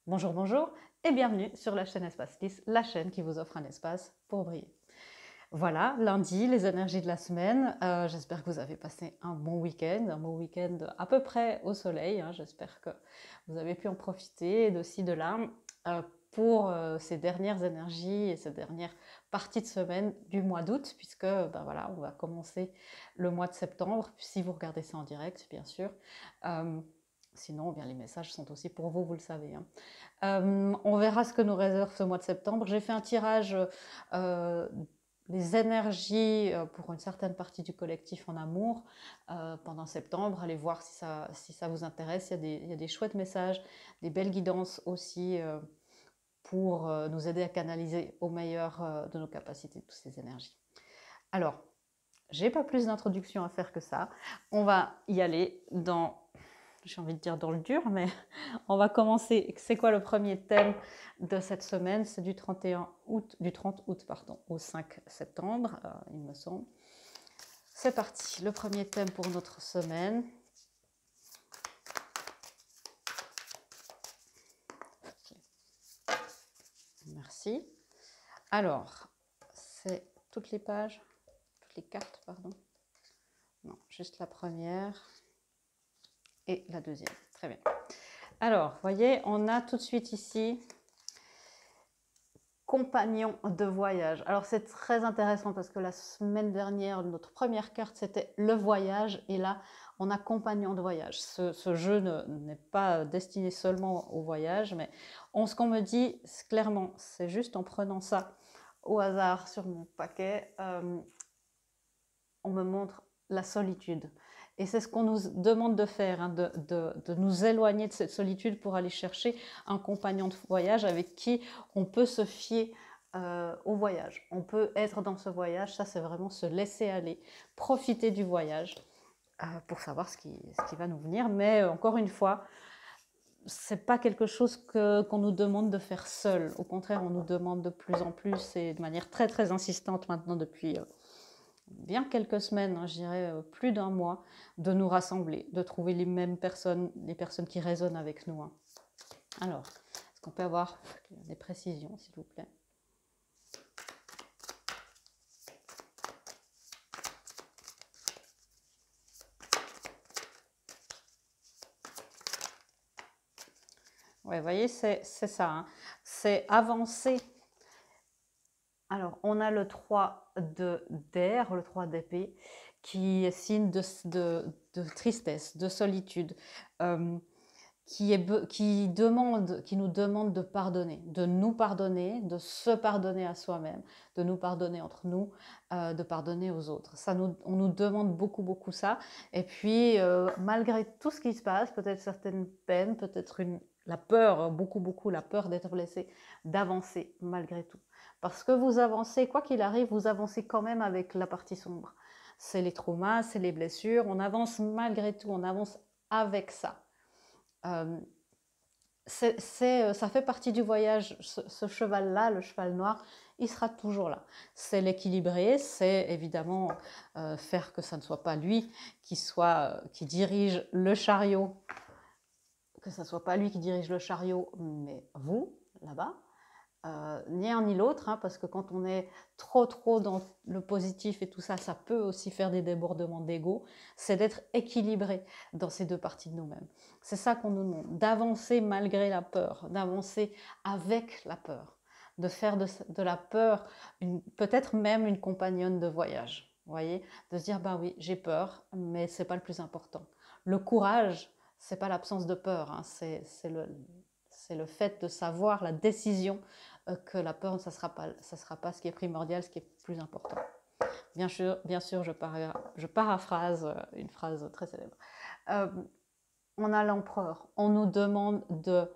Bonjour, bonjour et bienvenue sur la chaîne Espace Lys, la chaîne qui vous offre un espace pour briller. Voilà, lundi, les énergies de la semaine. J'espère que vous avez passé un bon week-end à peu près au soleil. J'espère que vous avez pu en profiter de ci, de là pour ces dernières énergies et ces dernières parties de semaine du mois d'août, puisque voilà, on va commencer le mois de septembre, si vous regardez ça en direct, bien sûr. Euh, Sinon, bien, les messages sont aussi pour vous, vous le savez. On verra ce que nous réserve ce mois de septembre. J'ai fait un tirage euh, des énergies pour une certaine partie du collectif en amour pendant septembre. Allez voir si ça vous intéresse. Il y a des chouettes messages, des belles guidances aussi pour nous aider à canaliser au meilleur de nos capacités toutes ces énergies. Alors, j'ai pas plus d'introduction à faire que ça. On va y aller dans, j'ai envie de dire dans le dur, mais on va commencer. C'est quoi le premier thème de cette semaine? C'est du 31 août, du 30 août pardon, au 5 septembre, il me semble. C'est parti, le premier thème pour notre semaine. Merci. Alors, c'est toutes les pages, toutes les cartes, pardon. Non, juste la première et la deuxième. Très bien. Alors, vous voyez, on a tout de suite ici compagnon de voyage. Alors c'est très intéressant parce que la semaine dernière, notre première carte, c'était le voyage. Et là, on a compagnon de voyage. Ce jeu n'est pas destiné seulement au voyage, mais ce qu'on me dit, clairement, c'est juste en prenant ça au hasard sur mon paquet, on me montre la solitude. Et c'est ce qu'on nous demande de faire, hein, de nous éloigner de cette solitude pour aller chercher un compagnon de voyage avec qui on peut se fier au voyage. On peut être dans ce voyage, ça c'est vraiment se laisser aller, profiter du voyage pour savoir ce qui va nous venir. Mais encore une fois, c'est pas quelque chose qu'on nous demande de faire seul. Au contraire, on nous demande de plus en plus et de manière très très insistante maintenant depuis bien quelques semaines, je dirais plus d'un mois, de nous rassembler, de trouver les mêmes personnes, les personnes qui résonnent avec nous. Alors, est-ce qu'on peut avoir des précisions, s'il vous plaît? Ouais, vous voyez, c'est ça. C'est avancer. Alors, on a le 3 d'air, le 3 d'épée, qui est signe de tristesse, de solitude. Euh, qui nous demande de pardonner, de nous pardonner, de se pardonner à soi-même, de nous pardonner entre nous, de pardonner aux autres. On nous demande beaucoup, beaucoup ça. Et puis, malgré tout ce qui se passe, peut-être certaines peines, peut-être la peur, beaucoup, beaucoup, la peur d'être blessé, d'avancer malgré tout. Parce que vous avancez, quoi qu'il arrive, vous avancez quand même avec la partie sombre. C'est les traumas, c'est les blessures, on avance malgré tout, on avance avec ça. Ça fait partie du voyage, ce cheval-là, le cheval noir, il sera toujours là. C'est l'équilibrer, c'est évidemment faire que ça ne soit pas lui qui dirige le chariot, que ça ne soit pas lui qui dirige le chariot, mais vous, là-bas. Ni un ni l'autre, parce que quand on est trop dans le positif et tout ça, ça peut aussi faire des débordements d'ego. C'est d'être équilibré dans ces deux parties de nous-mêmes. C'est ça qu'on nous demande, d'avancer malgré la peur, d'avancer avec la peur, de faire de la peur peut-être même une compagnonne de voyage. Vous voyez, de se dire bah oui, j'ai peur, mais c'est pas le plus important. Le courage, c'est pas l'absence de peur, c'est le fait de savoir la décision que la peur, ça sera pas ce qui est primordial, ce qui est plus important. Bien sûr je paraphrase une phrase très célèbre. Euh, on a l'empereur, on nous demande de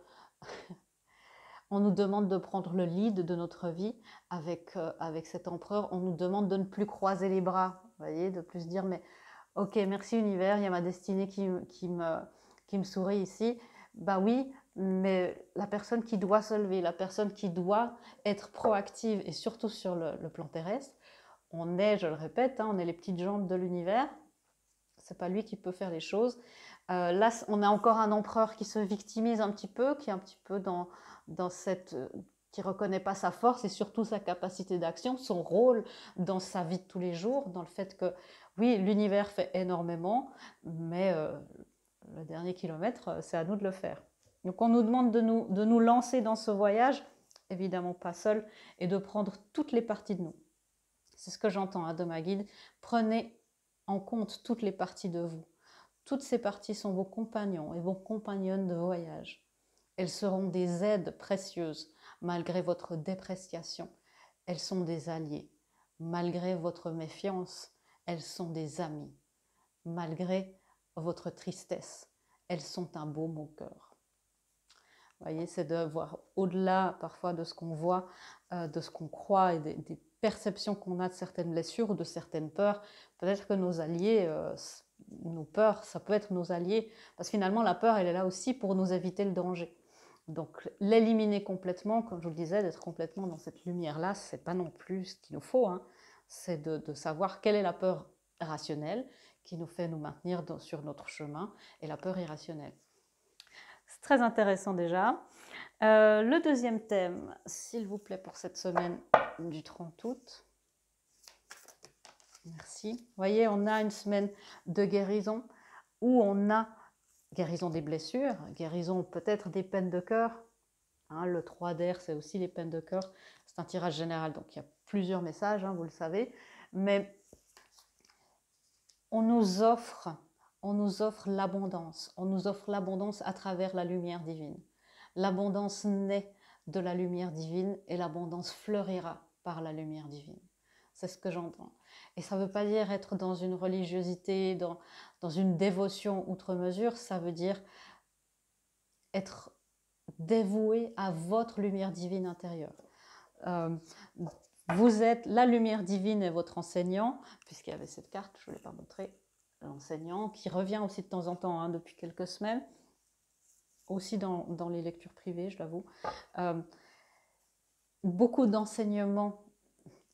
prendre le lead de notre vie avec cet empereur. On nous demande de ne plus croiser les bras, vous voyez, de plus dire mais ok, merci univers, il y a ma destinée qui me sourit ici. Bah oui, mais la personne qui doit se lever, la personne qui doit être proactive et surtout sur le plan terrestre, on est, je le répète, on est les petites jambes de l'univers. C'est pas lui qui peut faire les choses. Là, on a encore un empereur qui se victimise un petit peu, qui est un petit peu dans cette... qui ne reconnaît pas sa force et surtout sa capacité d'action, son rôle dans sa vie de tous les jours, dans le fait que, oui, l'univers fait énormément, mais le dernier kilomètre, c'est à nous de le faire. Donc on nous demande de nous lancer dans ce voyage, évidemment pas seul, et de prendre toutes les parties de nous. C'est ce que j'entends de ma guide. Prenez en compte toutes les parties de vous. Toutes ces parties sont vos compagnons et vos compagnonnes de voyage. Elles seront des aides précieuses malgré votre dépréciation. Elles sont des alliés. Malgré votre méfiance, elles sont des amis. Malgré votre tristesse, elles sont un baume au cœur. Vous voyez, c'est de voir au-delà parfois de ce qu'on voit, de ce qu'on croit et des perceptions qu'on a de certaines blessures ou de certaines peurs. Peut-être que nos alliés, nos peurs, ça peut être nos alliés, parce que finalement la peur, elle est là aussi pour nous éviter le danger. Donc l'éliminer complètement, comme je vous le disais, d'être complètement dans cette lumière-là, c'est pas non plus ce qu'il nous faut, hein. C'est de savoir quelle est la peur rationnelle qui nous fait nous maintenir sur notre chemin et la peur irrationnelle. C'est très intéressant déjà. Le deuxième thème, s'il vous plaît, pour cette semaine du 30 août. Merci. Vous voyez, on a une semaine de guérison où on a guérison des blessures, guérison peut-être des peines de cœur. Hein, le 3 d'air, c'est aussi les peines de cœur. C'est un tirage général, donc il y a plusieurs messages, hein, vous le savez. Mais on nous offre l'abondance. On nous offre l'abondance à travers la lumière divine. L'abondance naît de la lumière divine et l'abondance fleurira par la lumière divine. C'est ce que j'entends. Et ça ne veut pas dire être dans une religiosité, dans une dévotion outre mesure. Ça veut dire être dévoué à votre lumière divine intérieure. Vous êtes la lumière divine et votre enseignant, puisqu'il y avait cette carte, je ne l'ai pas montrée, l'enseignant, qui revient aussi de temps en temps, hein, depuis quelques semaines, aussi dans les lectures privées, je l'avoue. Beaucoup d'enseignements,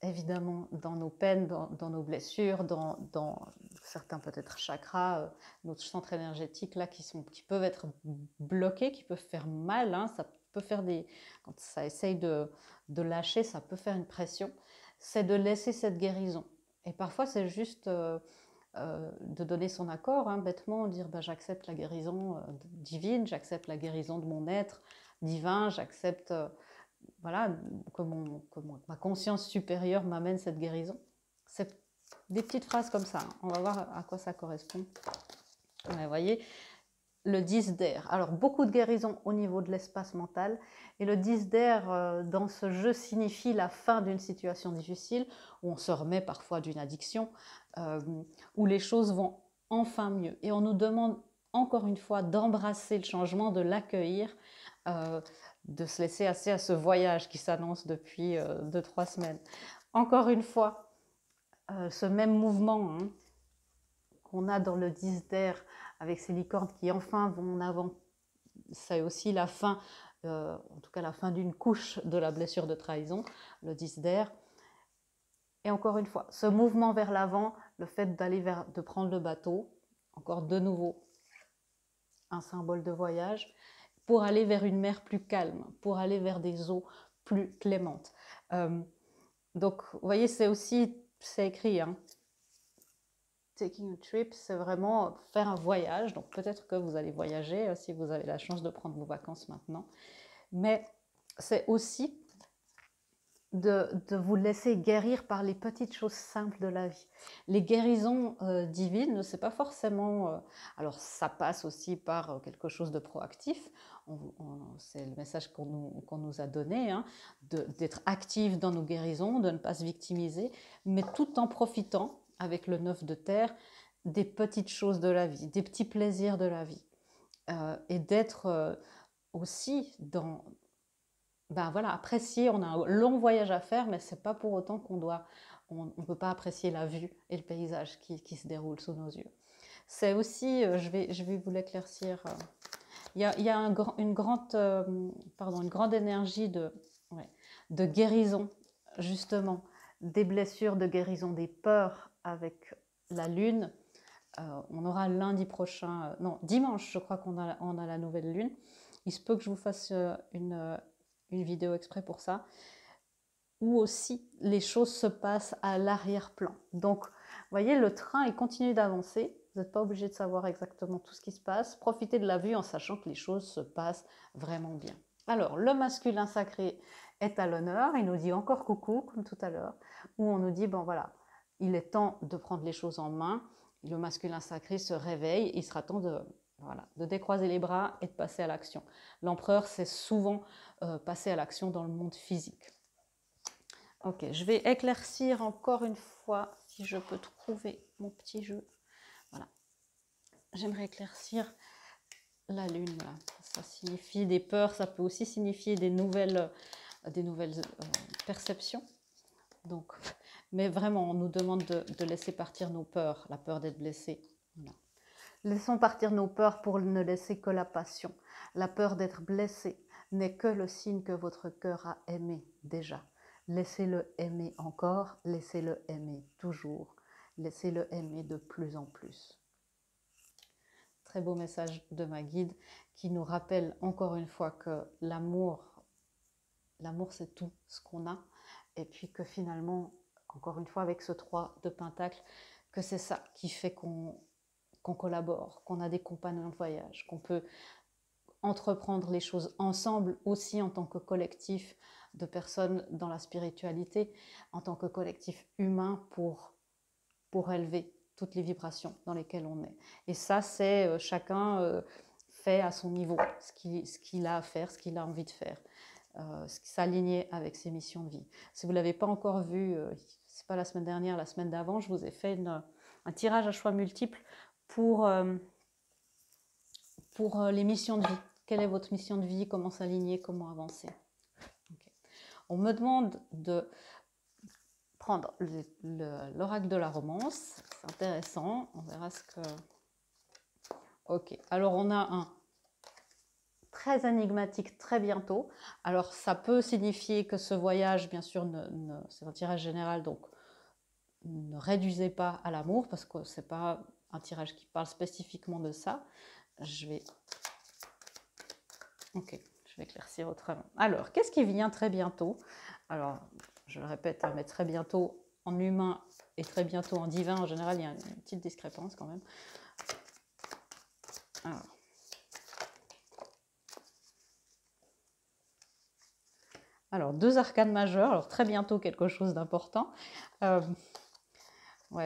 évidemment, dans nos peines, dans nos blessures, dans certains peut-être chakras, notre centre énergétique, là, qui peuvent être bloqués, qui peuvent faire mal, hein, ça peut faire quand ça essaye de lâcher, ça peut faire une pression, c'est de laisser cette guérison. Et parfois, c'est juste de donner son accord, hein, bêtement, dire j'accepte la guérison divine, j'accepte la guérison de mon être divin, j'accepte voilà, que ma conscience supérieure m'amène cette guérison. C'est des petites phrases comme ça, hein. On va voir à quoi ça correspond. Ouais, vous voyez, le 10 d'air. Alors, beaucoup de guérison au niveau de l'espace mental. Et le 10 d'air, dans ce jeu, signifie la fin d'une situation difficile, où on se remet parfois d'une addiction, où les choses vont enfin mieux. Et on nous demande encore une fois d'embrasser le changement, de l'accueillir, de se laisser assez à ce voyage qui s'annonce depuis 2-3 semaines. Encore une fois, ce même mouvement, hein, qu'on a dans le 10 d'air, avec ces licornes qui enfin vont en avant, c'est aussi la fin, en tout cas la fin d'une couche de la blessure de trahison, le 10 d'air. Et encore une fois, ce mouvement vers l'avant, le fait de prendre le bateau, encore de nouveau un symbole de voyage, pour aller vers une mer plus calme, pour aller vers des eaux plus clémentes. Donc, vous voyez, c'est écrit, hein. Taking a trip, c'est vraiment faire un voyage. Donc, peut-être que vous allez voyager si vous avez la chance de prendre vos vacances maintenant. Mais c'est aussi de vous laisser guérir par les petites choses simples de la vie. Les guérisons divines, c'est pas forcément... alors, ça passe aussi par quelque chose de proactif. C'est le message qu'on nous a donné, hein, d'être actif dans nos guérisons, de ne pas se victimiser, mais tout en profitant, avec le 9 de terre, des petites choses de la vie, des petits plaisirs de la vie. Et d'être aussi dans... Ben voilà, apprécier, on a un long voyage à faire, mais c'est pas pour autant on ne peut pas apprécier la vue et le paysage qui se déroule sous nos yeux. C'est aussi, je vais vous l'éclaircir, il y a une grande énergie de guérison, justement, des blessures, de guérison des peurs avec la lune, On aura lundi prochain, non, dimanche, je crois qu'on a la nouvelle lune. Il se peut que je vous fasse une vidéo exprès pour ça, où aussi les choses se passent à l'arrière-plan. Donc, vous voyez, le train, il continue d'avancer. Vous n'êtes pas obligé de savoir exactement tout ce qui se passe. Profitez de la vue en sachant que les choses se passent vraiment bien. Alors, le masculin sacré est à l'honneur. Il nous dit encore coucou, comme tout à l'heure, où on nous dit, bon voilà, il est temps de prendre les choses en main. Le masculin sacré se réveille. Il sera temps de, voilà, de décroiser les bras et de passer à l'action. L'empereur, c'est souvent passer à l'action dans le monde physique. Ok, je vais éclaircir encore une fois, si je peux trouver mon petit jeu. Voilà. J'aimerais éclaircir la lune. Là. Ça signifie des peurs, ça peut aussi signifier des nouvelles perceptions. Donc, mais vraiment, on nous demande de laisser partir nos peurs, la peur d'être blessé. Voilà. Laissons partir nos peurs pour ne laisser que la passion. La peur d'être blessé n'est que le signe que votre cœur a aimé déjà. Laissez-le aimer encore, laissez-le aimer toujours, laissez-le aimer de plus en plus. Très beau message de ma guide qui nous rappelle encore une fois que l'amour c'est tout ce qu'on a, et puis que finalement, encore une fois avec ce 3 de Pentacle, que c'est ça qui fait qu'on collabore, qu'on a des compagnons de voyage, qu'on peut entreprendre les choses ensemble aussi en tant que collectif de personnes dans la spiritualité, en tant que collectif humain pour élever toutes les vibrations dans lesquelles on est. Et ça, c'est chacun fait à son niveau ce qu'il a à faire, ce qu'il a envie de faire, s'aligner avec ses missions de vie. Si vous ne l'avez pas encore vu, c'est pas la semaine dernière, la semaine d'avant, je vous ai fait un tirage à choix multiples pour les missions de vie. Quelle est votre mission de vie? Comment s'aligner? Comment avancer? Okay. On me demande de prendre l'oracle de la romance. C'est intéressant. On verra ce que... Ok. Alors, on a un très énigmatique très bientôt. Alors, ça peut signifier que ce voyage, bien sûr, c'est un tirage général, donc ne réduisez pas à l'amour parce que c'est pas un tirage qui parle spécifiquement de ça. Je vais... Ok, je vais éclaircir autrement. Alors, qu'est-ce qui vient très bientôt? Alors, je le répète, mais très bientôt en humain et très bientôt en divin, en général, il y a une petite discrépance quand même. Alors, 2 arcanes majeures, alors très bientôt quelque chose d'important. Ouais,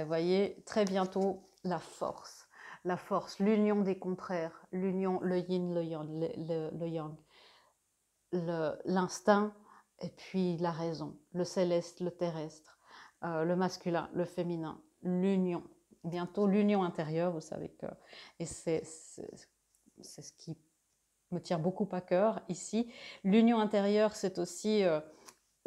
vous voyez, très bientôt la force, l'union des contraires, l'union, le yin, le yang, l'instinct et puis la raison, le céleste, le terrestre, le masculin, le féminin, l'union. Bientôt l'union intérieure, vous savez que... Et c'est ce qui me tient beaucoup à cœur ici. L'union intérieure, c'est aussi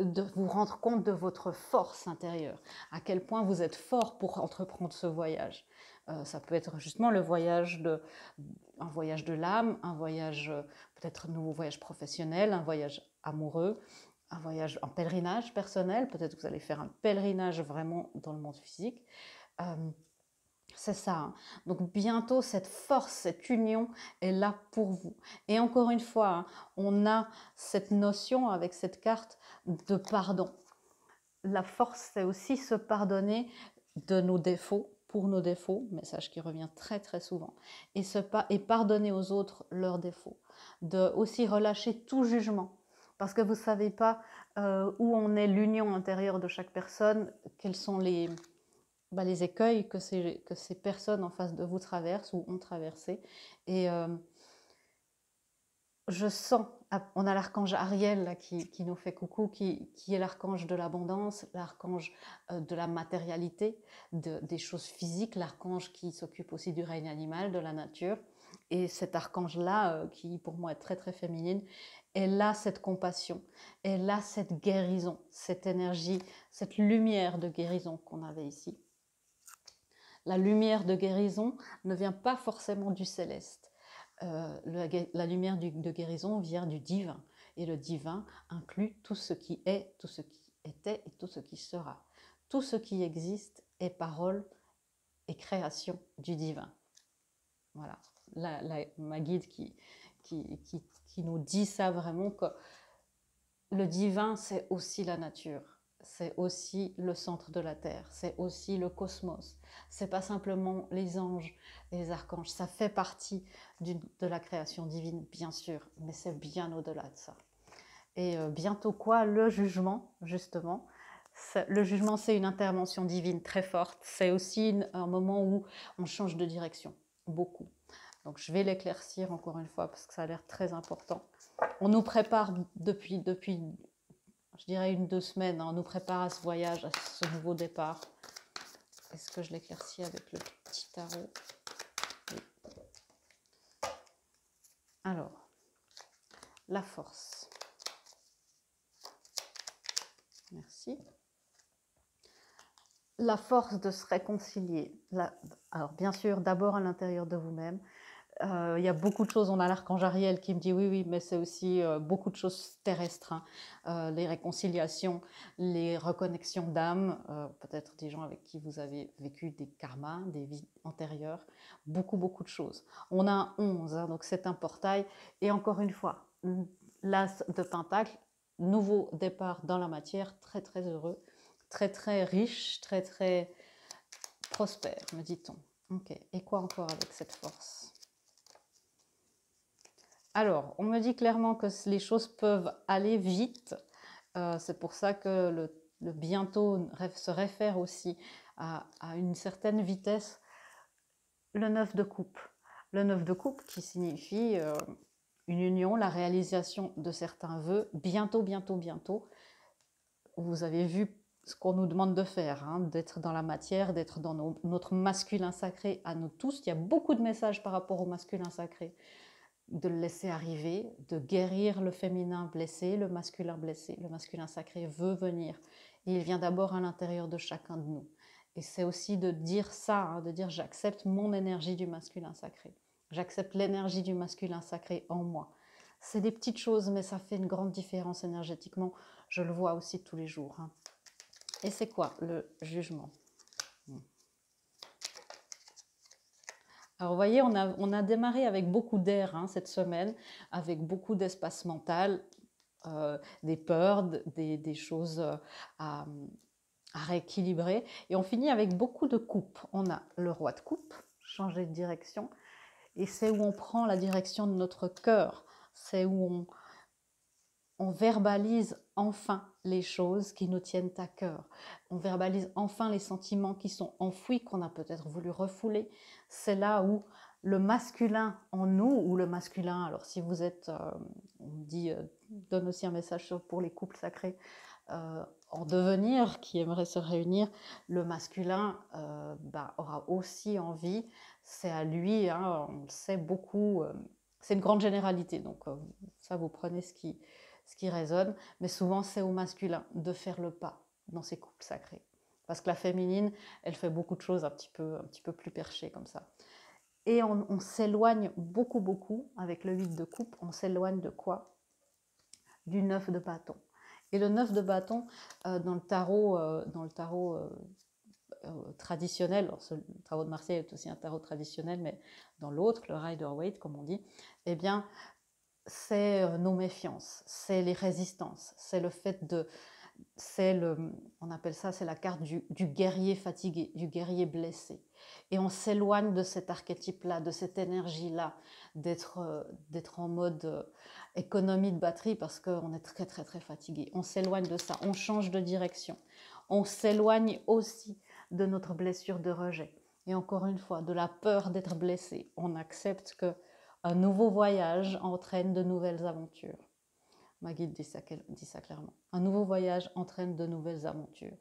de vous rendre compte de votre force intérieure, à quel point vous êtes fort pour entreprendre ce voyage. Ça peut être justement un voyage de l'âme, un voyage, peut-être un nouveau voyage professionnel, un voyage amoureux, un voyage en pèlerinage personnel, peut-être que vous allez faire un pèlerinage vraiment dans le monde physique. C'est ça. Hein. Donc bientôt, cette force, cette union est là pour vous. Et encore une fois, hein, on a cette notion avec cette carte de pardon. La force, c'est aussi se pardonner de nos défauts, pour nos défauts, message qui revient très très souvent, et pardonner aux autres leurs défauts. De aussi relâcher tout jugement. Parce que vous ne savez pas où on est l'union intérieure de chaque personne, quels sont les écueils que ces personnes en face de vous traversent ou ont traversé. Et je sens, on a l'archange Ariel là, qui nous fait coucou, qui est l'archange de l'abondance, l'archange de la matérialité, des choses physiques, l'archange qui s'occupe aussi du règne animal, de la nature. Et cet archange-là, qui pour moi est très très féminine, est là cette compassion, est là cette guérison, cette énergie, cette lumière de guérison qu'on avait ici. La lumière de guérison ne vient pas forcément du céleste. La lumière de guérison vient du divin. Et le divin inclut tout ce qui est, tout ce qui était et tout ce qui sera. Tout ce qui existe est parole et création du divin. Voilà, ma guide qui nous dit ça vraiment, que le divin, c'est aussi la nature, c'est aussi le centre de la Terre, c'est aussi le cosmos. C'est pas simplement les anges et les archanges, ça fait partie de la création divine, bien sûr, mais c'est bien au-delà de ça. Et bientôt quoi? Le jugement, justement. Le jugement, c'est une intervention divine très forte. C'est aussi un moment où on change de direction, beaucoup. Donc je vais l'éclaircir encore une fois parce que ça a l'air très important. On nous prépare depuis je dirais 1-2 semaines, hein, on nous prépare à ce voyage, à ce nouveau départ. Est-ce que je l'éclaircis avec le petit tarot? Oui. Alors, la force. Merci. La force de se réconcilier. Alors bien sûr, d'abord à l'intérieur de vous-même. Il y a beaucoup de choses, on a l'archange Ariel qui me dit oui, mais c'est aussi beaucoup de choses terrestres, hein. Les réconciliations, les reconnexions d'âme, peut-être des gens avec qui vous avez vécu des karmas, des vies antérieures, beaucoup de choses. On a un 11, hein, donc c'est un portail, et encore une fois, l'as de Pentacle, nouveau départ dans la matière, très heureux, très riche, très prospère, me dit-on. Ok, et quoi encore avec cette force? Alors, on me dit clairement que les choses peuvent aller vite. C'est pour ça que le bientôt se réfère aussi à une certaine vitesse. Le 9 de coupe. Le 9 de coupe qui signifie une union, la réalisation de certains vœux. Bientôt. Vous avez vu ce qu'on nous demande de faire, hein, d'être dans la matière, d'être dans notre masculin sacré à nous tous. Il y a beaucoup de messages par rapport au masculin sacré, de le laisser arriver, de guérir le féminin blessé, le masculin sacré veut venir. Et il vient d'abord à l'intérieur de chacun de nous. Et c'est aussi de dire ça, hein, de dire j'accepte mon énergie du masculin sacré. J'accepte l'énergie du masculin sacré en moi. C'est des petites choses, mais ça fait une grande différence énergétiquement. Je le vois aussi tous les jours, hein. Et c'est quoi le jugement? Alors vous voyez, on a démarré avec beaucoup d'air, hein, cette semaine, avec beaucoup d'espace mental, des peurs, des choses à rééquilibrer. Et on finit avec beaucoup de coupes. On a le roi de coupe, changer de direction. Et c'est où on prend la direction de notre cœur. C'est où on verbalise enfin les choses qui nous tiennent à cœur. On verbalise enfin les sentiments qui sont enfouis, qu'on a peut-être voulu refouler. C'est là où le masculin en nous, ou le masculin, alors si vous êtes, on me dit, donne aussi un message pour les couples sacrés en devenir, qui aimeraient se réunir, le masculin aura aussi envie, c'est à lui, hein, on le sait beaucoup, c'est une grande généralité, donc ça vous prenez ce qui résonne, mais souvent c'est au masculin de faire le pas dans ces couples sacrés. Parce que la féminine, elle fait beaucoup de choses un petit peu plus perchées comme ça. Et on s'éloigne beaucoup avec le 8 de coupe, on s'éloigne de quoi? Du 9 de bâton. Et le 9 de bâton, dans le tarot traditionnel, alors le tarot de Marseille est aussi un tarot traditionnel, mais dans l'autre, le Rider-Waite, comme on dit, eh bien, c'est nos méfiances, c'est les résistances, c'est le fait de... on appelle ça, c'est la carte du guerrier fatigué, du guerrier blessé. Et on s'éloigne de cet archétype-là, de cette énergie-là, d'être en mode économie de batterie parce qu'on est très fatigué. On s'éloigne de ça, on change de direction. On s'éloigne aussi de notre blessure de rejet. Et encore une fois, de la peur d'être blessé. On accepte que un nouveau voyage entraîne de nouvelles aventures. Ma guide dit ça clairement. Un nouveau voyage entraîne de nouvelles aventures.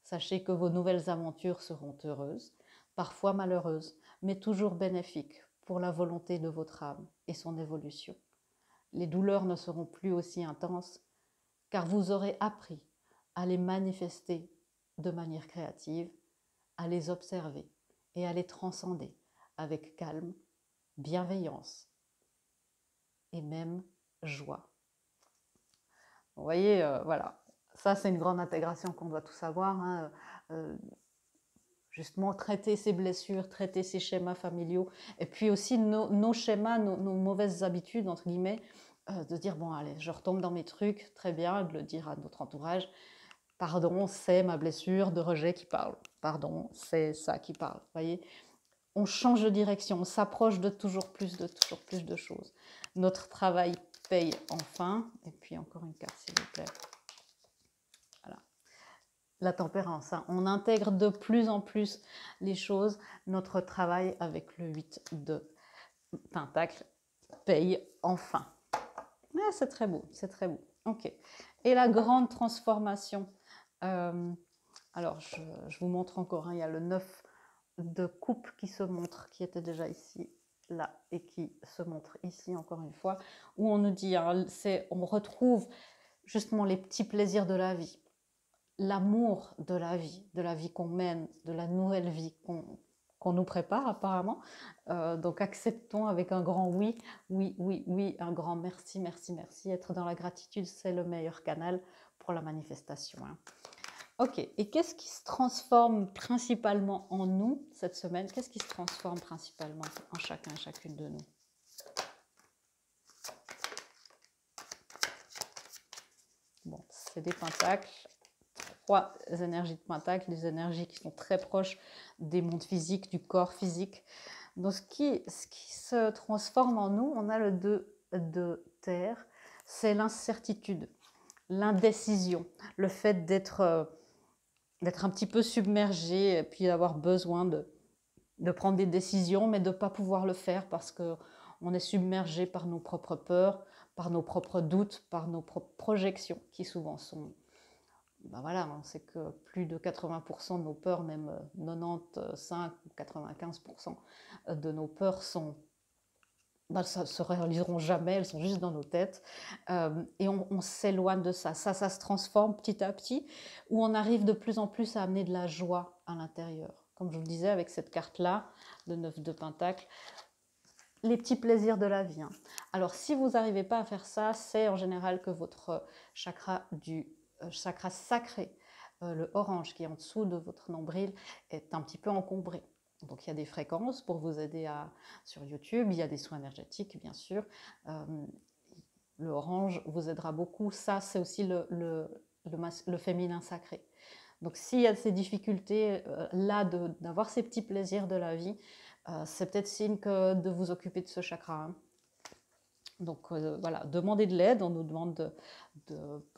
Sachez que vos nouvelles aventures seront heureuses, parfois malheureuses, mais toujours bénéfiques pour la volonté de votre âme et son évolution. Les douleurs ne seront plus aussi intenses, car vous aurez appris à les manifester de manière créative, à les observer et à les transcender avec calme, bienveillance et même joie. Vous voyez, voilà, ça c'est une grande intégration qu'on doit tous avoir, hein. justement traiter ses blessures, traiter ses schémas familiaux, et puis aussi nos schémas, nos mauvaises habitudes, entre guillemets, de dire, bon, allez, je retombe dans mes trucs, très bien, de le dire à notre entourage, pardon, c'est ma blessure de rejet qui parle, pardon, c'est ça qui parle, vous voyez. On change de direction, on s'approche de toujours plus de choses. Notre travail paye enfin, et puis encore une carte, s'il vous plaît. Voilà. La tempérance, hein. On intègre de plus en plus les choses. Notre travail avec le 8 de Pentacle paye enfin. Ah, c'est très beau, c'est très beau. Ok. Et la grande transformation. Alors, je vous montre encore, hein, il y a le 9 de coupe qui se montre, qui était déjà ici, là, et qui se montre ici encore une fois, où on nous dit, hein, on retrouve justement les petits plaisirs de la vie, l'amour de la vie qu'on mène, de la nouvelle vie qu'on nous prépare apparemment. Donc acceptons avec un grand oui, oui, oui, oui, un grand merci, merci, merci. Être dans la gratitude, c'est le meilleur canal pour la manifestation, hein. Ok, et qu'est-ce qui se transforme principalement en nous cette semaine? Qu'est-ce qui se transforme principalement en chacun et chacune de nous? Bon, c'est des pentacles, 3 énergies de pentacle, des énergies qui sont très proches des mondes physiques, du corps physique. Donc ce qui se transforme en nous, on a le 2 de terre, c'est l'incertitude, l'indécision, le fait d'être un petit peu submergé et puis d'avoir besoin de prendre des décisions, mais de ne pas pouvoir le faire parce qu'on est submergé par nos propres peurs, par nos propres doutes, par nos propres projections qui souvent sont... Ben voilà, on sait que plus de 80% de nos peurs, même 95 ou 95% de nos peurs sont... Ben, ça ne se réaliseront jamais, elles sont juste dans nos têtes. Et on s'éloigne de ça. Ça se transforme petit à petit, où on arrive de plus en plus à amener de la joie à l'intérieur. Comme je vous le disais, avec cette carte-là, le 9 de Pentacle, les petits plaisirs de la vie, hein. Alors, si vous n'arrivez pas à faire ça, c'est en général que votre chakra sacré, le orange qui est en dessous de votre nombril, est un petit peu encombré. Donc il y a des fréquences pour vous aider sur YouTube, il y a des soins énergétiques bien sûr. Le orange vous aidera beaucoup. Ça, c'est aussi le féminin sacré. Donc s'il y a ces difficultés là d'avoir ces petits plaisirs de la vie, c'est peut-être signe de vous occuper de ce chakra, hein. Donc voilà, demandez de l'aide, on nous demande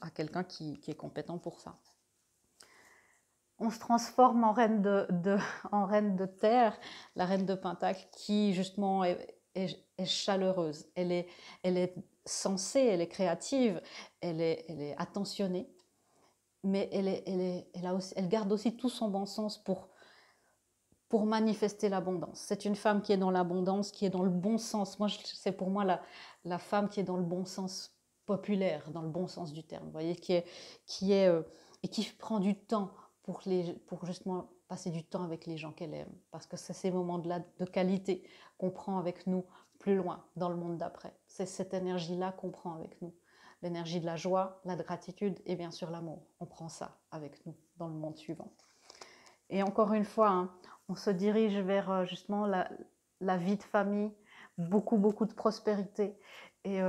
à quelqu'un qui est compétent pour ça. On se transforme en reine en reine de terre, la reine de Pentacle, qui justement est chaleureuse. Elle est sensée, elle est créative, elle est attentionnée, mais elle garde aussi tout son bon sens pour manifester l'abondance. C'est une femme qui est dans l'abondance, qui est dans le bon sens. Moi, c'est pour moi la femme qui est dans le bon sens populaire, dans le bon sens du terme, vous voyez, et qui prend du temps pour justement passer du temps avec les gens qu'elle aime. Parce que c'est ces moments-là de qualité qu'on prend avec nous plus loin, dans le monde d'après. C'est cette énergie-là qu'on prend avec nous. L'énergie de la joie, la gratitude et bien sûr l'amour. On prend ça avec nous dans le monde suivant. Et encore une fois, hein, on se dirige vers justement la vie de famille, beaucoup de prospérité. Et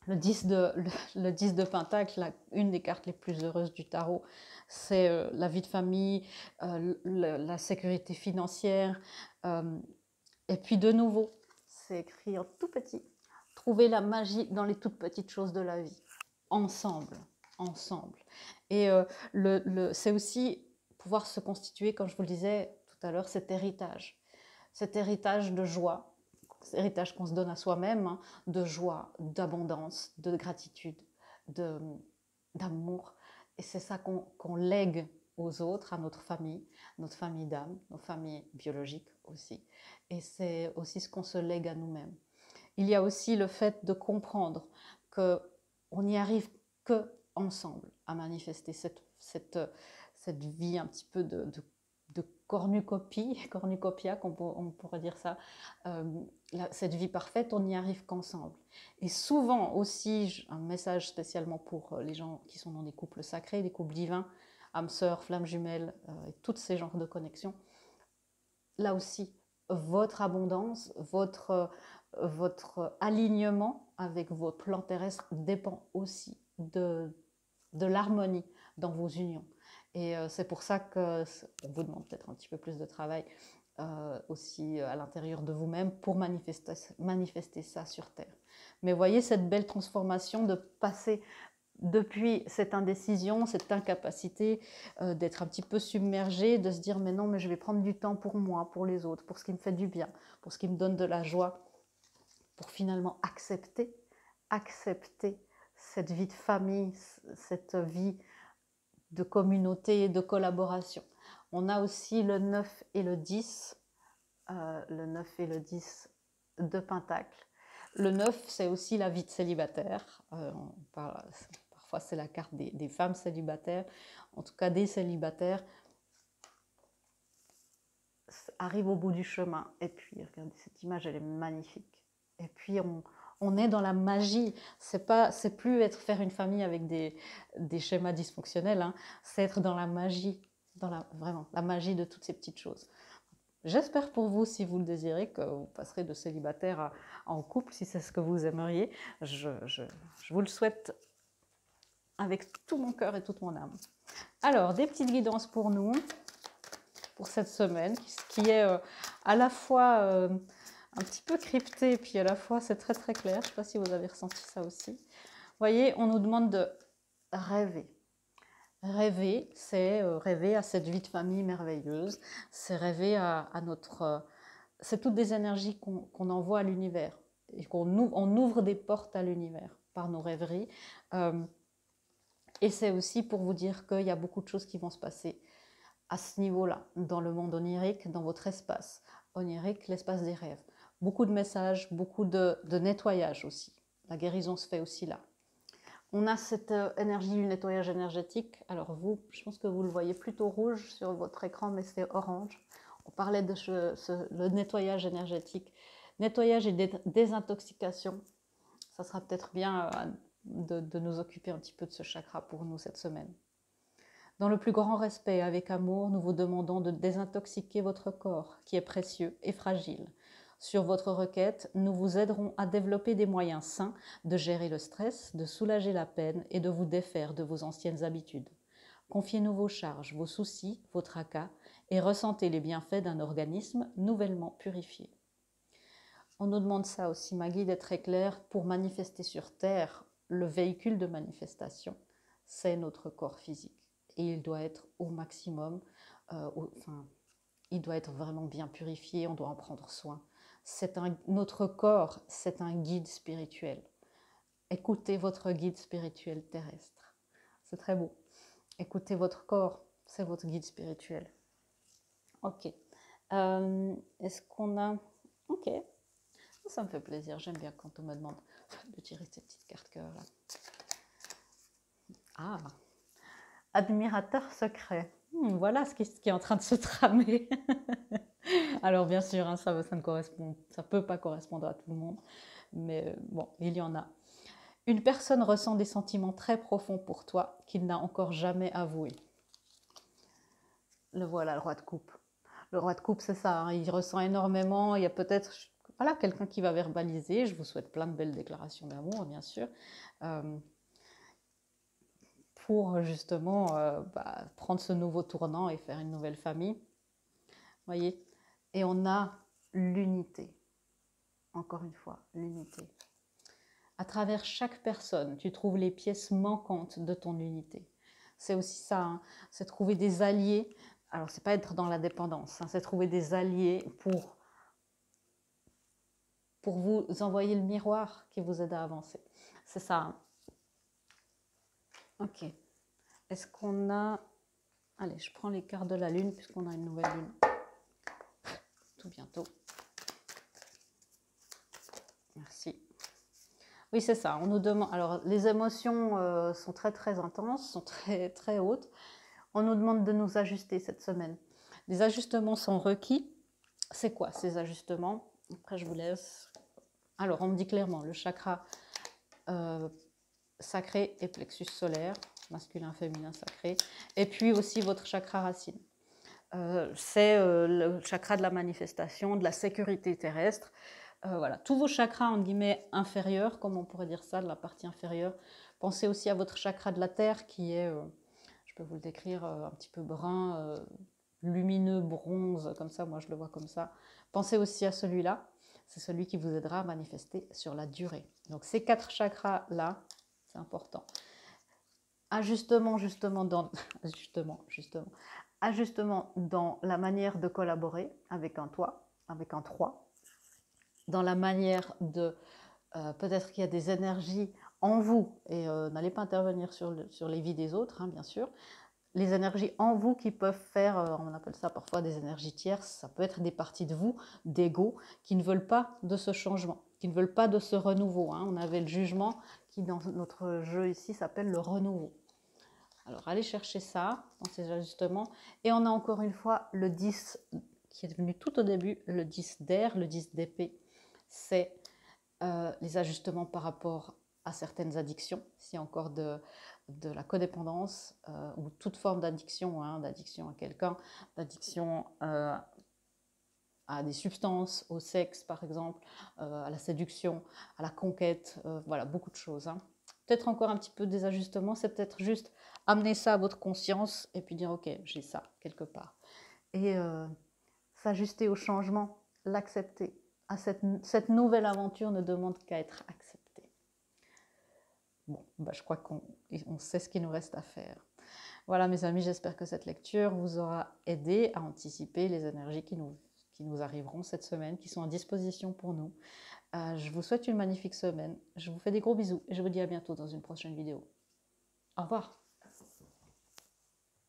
le 10 de Pentacle, une des cartes les plus heureuses du tarot, c'est la vie de famille, la sécurité financière. Et puis de nouveau, c'est écrit en tout petit, trouver la magie dans les toutes petites choses de la vie. Ensemble. Et c'est aussi pouvoir se constituer, comme je vous le disais tout à l'heure, cet héritage de joie, cet héritage qu'on se donne à soi-même, hein, de joie, d'abondance, de gratitude, d'amour. Et c'est ça qu'on lègue aux autres, à notre famille d'âme, nos familles biologiques aussi. Et c'est aussi ce qu'on se lègue à nous-mêmes. Il y a aussi le fait de comprendre qu'on n'y arrive que ensemble à manifester cette vie un petit peu de cornucopia, on pourrait dire ça, cette vie parfaite, on n'y arrive qu'ensemble. Et souvent aussi, un message spécialement pour les gens qui sont dans des couples sacrés, des couples divins, âme sœur, flamme jumelle, et tous ces genres de connexions. Là aussi, votre abondance, votre alignement avec votre plan terrestre dépend aussi de l'harmonie dans vos unions. Et c'est pour ça qu'on vous demande peut-être un petit peu plus de travail aussi à l'intérieur de vous-même pour manifester ça sur Terre. Mais voyez cette belle transformation de passer depuis cette indécision, cette incapacité d'être un petit peu submergé, de se dire mais non, mais je vais prendre du temps pour moi, pour les autres, pour ce qui me fait du bien, pour ce qui me donne de la joie, pour finalement accepter cette vie de famille, cette vie de communauté, de collaboration. On a aussi le 9 et le 10, le 9 et le 10 de Pentacle. Le 9, c'est aussi la vie de célibataire. Parfois, c'est la carte des femmes célibataires. En tout cas, des célibataires arrivent au bout du chemin. Et puis, regardez, cette image, elle est magnifique. Et puis, on est dans la magie. C'est plus faire une famille avec des schémas dysfonctionnels. Hein. C'est être dans la magie, vraiment, la magie de toutes ces petites choses. J'espère pour vous, si vous le désirez, que vous passerez de célibataire en couple, si c'est ce que vous aimeriez. Je vous le souhaite avec tout mon cœur et toute mon âme. Alors, des petites guidances pour nous, pour cette semaine, qui est à la fois un petit peu crypté, et puis à la fois c'est très très clair. Je ne sais pas si vous avez ressenti ça aussi. Vous voyez, on nous demande de rêver. Rêver, c'est rêver à cette vie de famille merveilleuse, c'est rêver à notre... c'est toutes des énergies qu'on envoie à l'univers, et on ouvre des portes à l'univers par nos rêveries. Et c'est aussi pour vous dire qu'il y a beaucoup de choses qui vont se passer à ce niveau-là, dans le monde onirique, dans votre espace onirique, l'espace des rêves. Beaucoup de messages, beaucoup de nettoyage aussi. La guérison se fait aussi là. On a cette énergie du nettoyage énergétique. Alors vous, je pense que vous le voyez plutôt rouge sur votre écran, mais c'est orange. On parlait de le nettoyage énergétique. Nettoyage et désintoxication. Ça sera peut-être bien de nous occuper un petit peu de ce chakra pour nous cette semaine. Dans le plus grand respect, avec amour, nous vous demandons de désintoxiquer votre corps, qui est précieux et fragile. Sur votre requête, nous vous aiderons à développer des moyens sains de gérer le stress, de soulager la peine et de vous défaire de vos anciennes habitudes. Confiez-nous vos charges, vos soucis, vos tracas et ressentez les bienfaits d'un organisme nouvellement purifié. On nous demande ça aussi, Maggie, d'être très clair, pour manifester sur Terre, le véhicule de manifestation, c'est notre corps physique. Et il doit être au maximum, il doit être vraiment bien purifié, on doit en prendre soin. Notre corps, c'est un guide spirituel. Écoutez votre guide spirituel terrestre. C'est très beau. Écoutez votre corps, c'est votre guide spirituel. Ok. Est-ce qu'on a... Ok. Ça me fait plaisir. J'aime bien quand on me demande de tirer ces petites cartes cœur là. Ah. Admirateur secret. Voilà ce qui est en train de se tramer. Alors bien sûr, hein, ça peut pas correspondre à tout le monde, mais bon, il y en a. Une personne ressent des sentiments très profonds pour toi qu'il n'a encore jamais avoués. Le voilà, le roi de coupe. Le roi de coupe, c'est ça, hein, il ressent énormément, il y a peut-être quelqu'un qui va verbaliser. Je vous souhaite plein de belles déclarations d'amour, bien sûr. Pour justement prendre ce nouveau tournant et faire une nouvelle famille. Voyez. Et on a l'unité. Encore une fois, l'unité. À travers chaque personne, tu trouves les pièces manquantes de ton unité. C'est aussi ça, hein, c'est trouver des alliés. Alors, c'est pas être dans la dépendance, hein, c'est trouver des alliés pour vous envoyer le miroir qui vous aide à avancer. C'est ça. Hein. Ok. Est-ce qu'on a... Allez, je prends les cartes de la lune puisqu'on a une nouvelle lune. Tout bientôt. Merci. Oui, c'est ça. On nous demande... Alors, les émotions sont très, très intenses, sont très, très hautes. On nous demande de nous ajuster cette semaine. Les ajustements sont requis. C'est quoi ces ajustements? Après, je vous laisse. Alors, on me dit clairement, le chakra sacré et plexus solaire. masculin, féminin, sacré. Et puis aussi votre chakra racine. C'est le chakra de la manifestation, de la sécurité terrestre. Voilà, tous vos chakras, en guillemets, inférieurs, comme on pourrait dire ça, de la partie inférieure. Pensez aussi à votre chakra de la terre qui est, je peux vous le décrire, un petit peu brun, lumineux, bronze, comme ça, moi je le vois comme ça. Pensez aussi à celui-là, c'est celui qui vous aidera à manifester sur la durée. Donc ces 4 chakras-là, c'est important. Ajustement ajustement dans la manière de collaborer avec un toi, avec un 3, dans la manière de, peut-être qu'il y a des énergies en vous, et n'allez pas intervenir sur les vies des autres, hein, bien sûr, les énergies en vous qui peuvent faire, on appelle ça parfois des énergies tierces, ça peut être des parties de vous, d'ego, qui ne veulent pas de ce changement, qui ne veulent pas de ce renouveau. Hein. On avait le jugement qui, dans notre jeu ici, s'appelle le renouveau. Alors, allez chercher ça dans ces ajustements. Et on a encore une fois le 10 qui est venu tout au début, le 10 d'air, le 10 d'épée. C'est les ajustements par rapport à certaines addictions, s'il y a encore de la codépendance ou toute forme d'addiction, hein, d'addiction à quelqu'un, d'addiction à des substances, au sexe par exemple, à la séduction, à la conquête, voilà, beaucoup de choses. Hein. Peut-être encore un petit peu des ajustements, c'est peut-être juste amener ça à votre conscience et puis dire ok, j'ai ça quelque part. Et s'ajuster au changement, l'accepter. Cette nouvelle aventure ne demande qu'à être acceptée. Bon, bah, je crois qu'on sait ce qu'il nous reste à faire. Voilà mes amis, j'espère que cette lecture vous aura aidé à anticiper les énergies qui nous arriveront cette semaine, qui sont à disposition pour nous. Je vous souhaite une magnifique semaine, je vous fais des gros bisous et je vous dis à bientôt dans une prochaine vidéo. Au revoir.